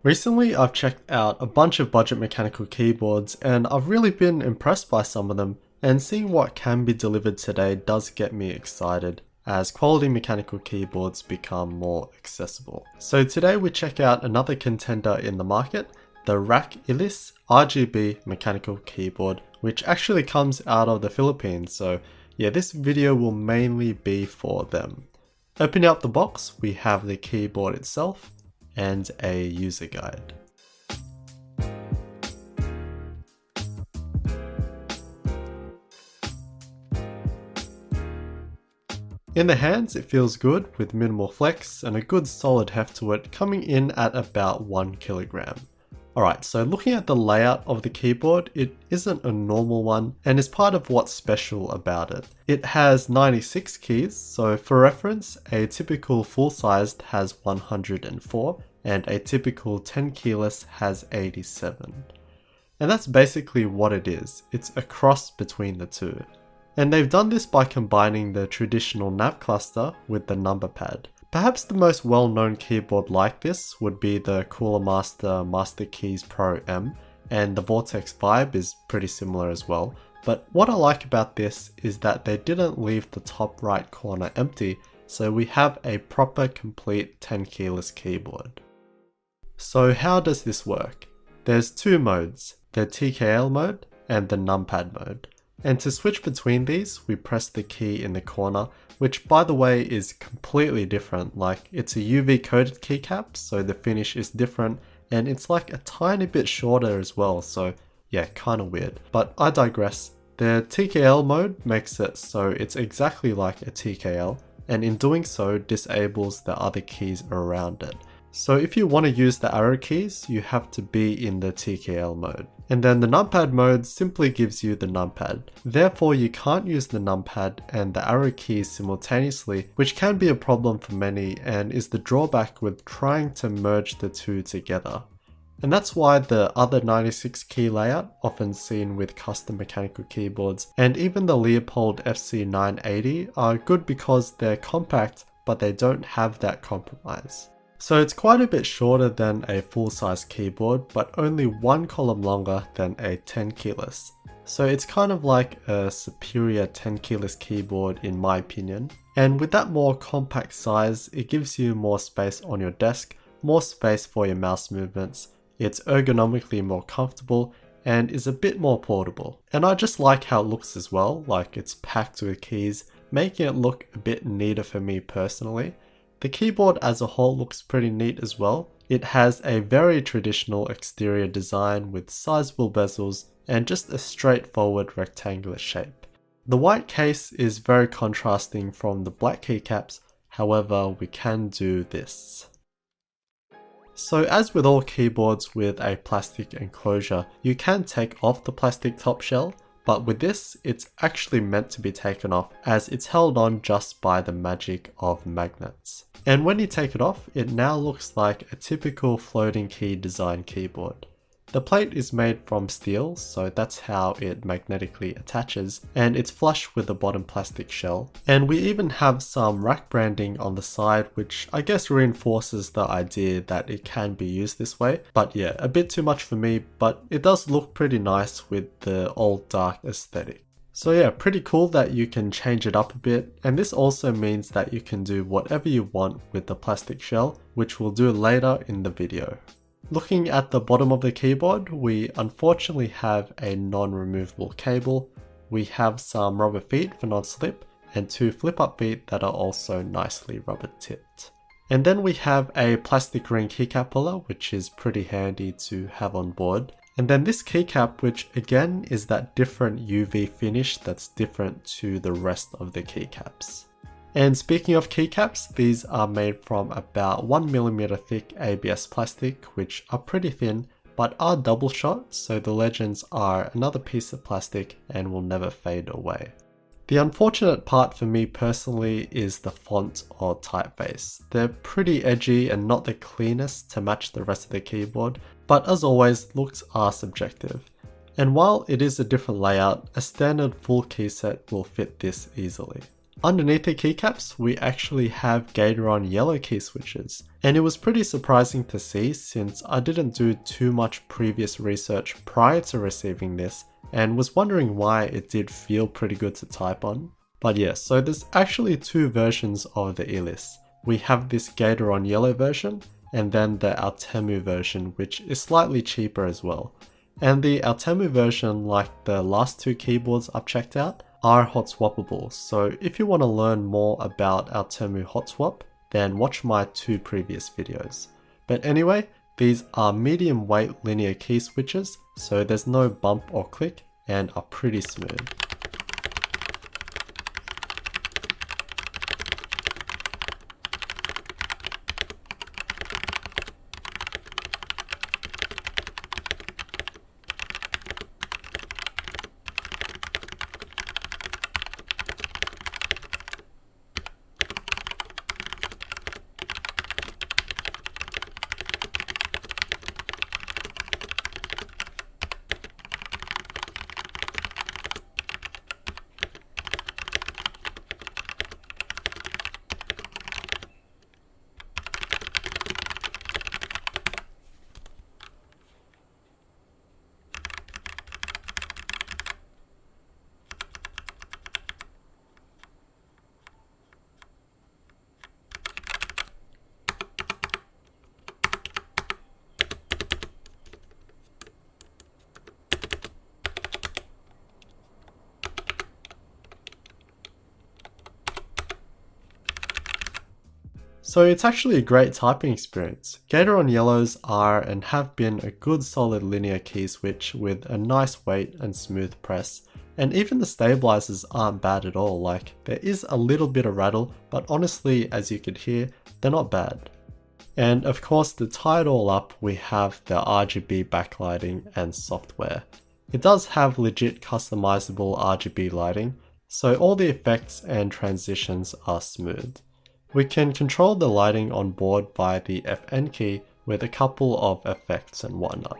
Recently, I've checked out a bunch of budget mechanical keyboards and I've really been impressed by some of them, and seeing what can be delivered today does get me excited as quality mechanical keyboards become more accessible. So today we check out another contender in the market, the Rakk Ilis Rgb mechanical keyboard, which actually comes out of the Philippines, so yeah, this video will mainly be for them. Opening up the box, we have the keyboard itself and a user guide. In the hands, it feels good with minimal flex and a good solid heft to it, coming in at about 1 kilogram. Alright, so looking at the layout of the keyboard, it isn't a normal one and is part of what's special about it. It has 96 keys, so for reference, a typical full-sized has 104 and a typical 10 keyless has 87. And that's basically what it is. It's a cross between the two. And they've done this by combining the traditional nav cluster with the number pad. Perhaps the most well-known keyboard like this would be the Cooler Master Master Keys Pro M, and the Vortex Vibe is pretty similar as well. But what I like about this is that they didn't leave the top right corner empty, so we have a proper complete 10 keyless keyboard. So how does this work? There's two modes, the TKL mode and the numpad mode. And to switch between these, we press the key in the corner, which by the way is completely different. Like, it's a UV coated keycap, so the finish is different, and it's like a tiny bit shorter as well, so yeah, kinda weird. But I digress. The TKL mode makes it so it's exactly like a TKL, and in doing so disables the other keys around it. So if you want to use the arrow keys, you have to be in the TKL mode. And then the numpad mode simply gives you the numpad. Therefore, you can't use the numpad and the arrow keys simultaneously, which can be a problem for many and is the drawback with trying to merge the two together. And that's why the other 96 key layout, often seen with custom mechanical keyboards, and even the Leopold FC980 are good because they're compact, but they don't have that compromise. So it's quite a bit shorter than a full-size keyboard, but only 1 column longer than a 10 keyless. So it's kind of like a superior 10 keyless keyboard in my opinion. And with that more compact size, it gives you more space on your desk, more space for your mouse movements, it's ergonomically more comfortable, and is a bit more portable. And I just like how it looks as well, like it's packed with keys, making it look a bit neater for me personally. The keyboard as a whole looks pretty neat as well. It has a very traditional exterior design with sizable bezels and just a straightforward rectangular shape. The white case is very contrasting from the black keycaps, however we can do this. So as with all keyboards with a plastic enclosure, you can take off the plastic top shell, but with this, it's actually meant to be taken off as it's held on just by the magic of magnets. And when you take it off, it now looks like a typical floating key design keyboard. The plate is made from steel, so that's how it magnetically attaches, and it's flush with the bottom plastic shell. And we even have some Rakk branding on the side, which I guess reinforces the idea that it can be used this way. But yeah, a bit too much for me, but it does look pretty nice with the old dark aesthetic. So yeah, pretty cool that you can change it up a bit, and this also means that you can do whatever you want with the plastic shell, which we'll do later in the video. Looking at the bottom of the keyboard, we unfortunately have a non-removable cable. We have some rubber feet for non-slip, and 2 flip-up feet that are also nicely rubber tipped. And then we have a plastic ring keycap puller, which is pretty handy to have on board. And then this keycap, which again is that different UV finish that's different to the rest of the keycaps. And speaking of keycaps, these are made from about 1mm thick ABS plastic, which are pretty thin, but are double shot, so the legends are another piece of plastic and will never fade away. The unfortunate part for me personally is the font or typeface. They're pretty edgy and not the cleanest to match the rest of the keyboard, but as always, looks are subjective. And while it is a different layout, a standard full key set will fit this easily. Underneath the keycaps, we actually have Gateron yellow key switches, and it was pretty surprising to see since I didn't do too much previous research prior to receiving this and was wondering why it did feel pretty good to type on. But yeah, so there's actually two versions of the Ilis. We have this Gateron yellow version and then the Artemu version, which is slightly cheaper as well. And the Artemu version, like the last two keyboards I've checked out, are hot swappable, so if you want to learn more about Artemu hot swap, then watch my two previous videos. But anyway, these are medium weight linear key switches, so there's no bump or click and are pretty smooth. So it's actually a great typing experience. Gateron yellows are and have been a good solid linear key switch with a nice weight and smooth press. And even the stabilizers aren't bad at all, like there is a little bit of rattle, but honestly, as you could hear, they're not bad. And of course, to tie it all up, we have the RGB backlighting and software. It does have legit customizable RGB lighting, so all the effects and transitions are smooth. We can control the lighting on board by the FN key with a couple of effects and whatnot.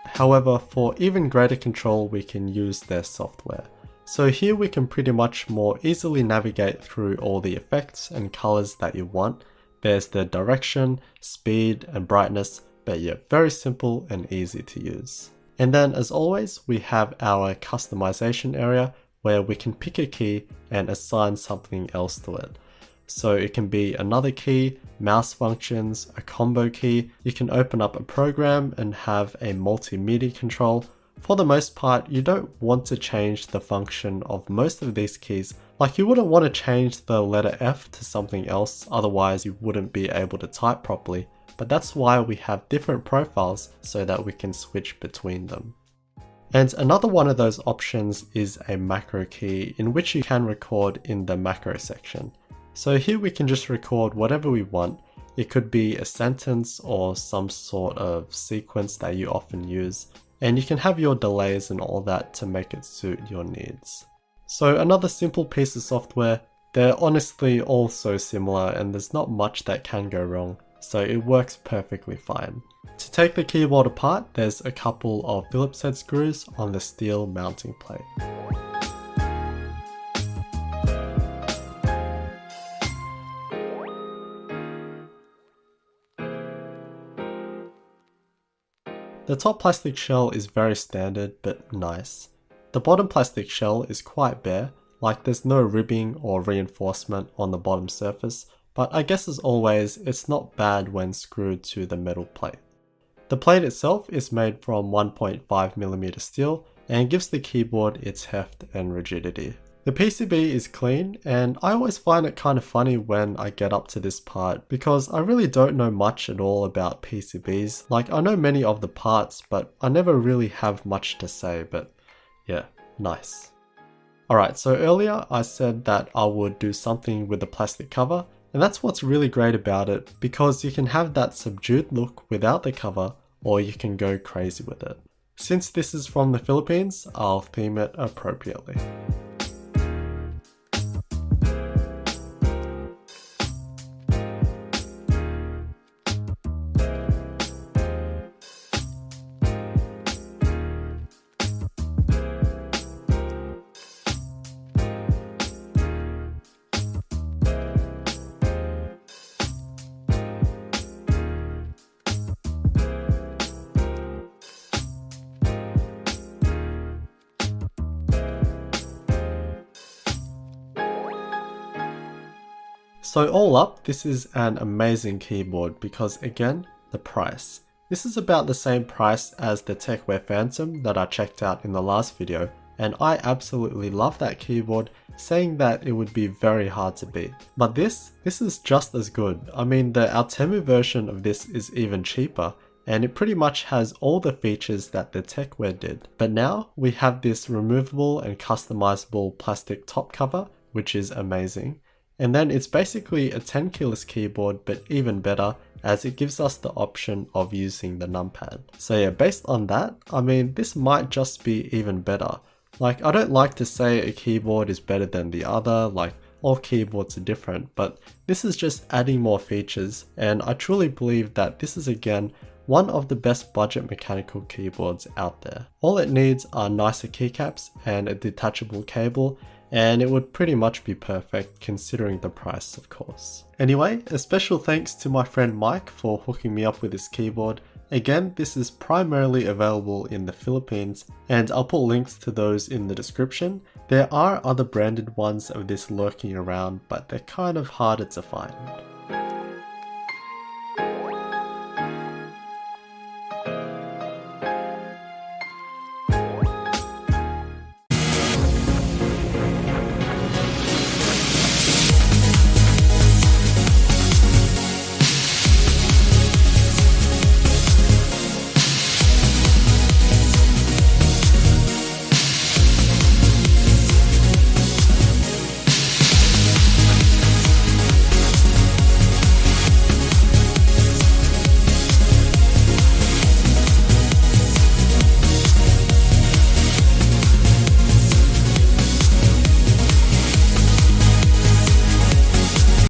However, for even greater control, we can use their software. So here we can pretty much more easily navigate through all the effects and colors that you want. There's the direction, speed, and brightness, but yeah, very simple and easy to use. And then as always, we have our customization area where we can pick a key and assign something else to it. So it can be another key, mouse functions, a combo key. You can open up a program and have a multimedia control. For the most part, you don't want to change the function of most of these keys. Like you wouldn't want to change the letter F to something else, otherwise you wouldn't be able to type properly. But that's why we have different profiles so that we can switch between them. And another one of those options is a macro key in which you can record in the macro section. So here we can just record whatever we want. It could be a sentence or some sort of sequence that you often use. And you can have your delays and all that to make it suit your needs. So another simple piece of software. They're honestly all so similar and there's not much that can go wrong. So it works perfectly fine. To take the keyboard apart, there's a couple of Phillips head screws on the steel mounting plate. The top plastic shell is very standard but nice. The bottom plastic shell is quite bare, like there's no ribbing or reinforcement on the bottom surface, but I guess as always, it's not bad when screwed to the metal plate. The plate itself is made from 1.5mm steel and gives the keyboard its heft and rigidity. The PCB is clean, and I always find it kind of funny when I get up to this part because I really don't know much at all about PCBs. Like I know many of the parts, but I never really have much to say, but yeah, nice. Alright, so earlier I said that I would do something with the plastic cover. And that's what's really great about it, because you can have that subdued look without the cover, or you can go crazy with it. Since this is from the Philippines, I'll theme it appropriately. So all up, this is an amazing keyboard because again, the price. This is about the same price as the TechWare Phantom that I checked out in the last video, and I absolutely love that keyboard, saying that it would be very hard to beat. But this is just as good. I mean, the Altemu version of this is even cheaper, and it pretty much has all the features that the TechWare did. But now we have this removable and customizable plastic top cover, which is amazing. And then it's basically a 10 keyless keyboard, but even better, as it gives us the option of using the numpad. So yeah, based on that, I mean, this might just be even better. Like, I don't like to say a keyboard is better than the other, like all keyboards are different, but this is just adding more features, and I truly believe that this is again one of the best budget mechanical keyboards out there. All it needs are nicer keycaps and a detachable cable, and it would pretty much be perfect considering the price, of course. Anyway, a special thanks to my friend Mike for hooking me up with this keyboard. Again, this is primarily available in the Philippines, and I'll put links to those in the description. There are other branded ones of this lurking around, but they're kind of harder to find.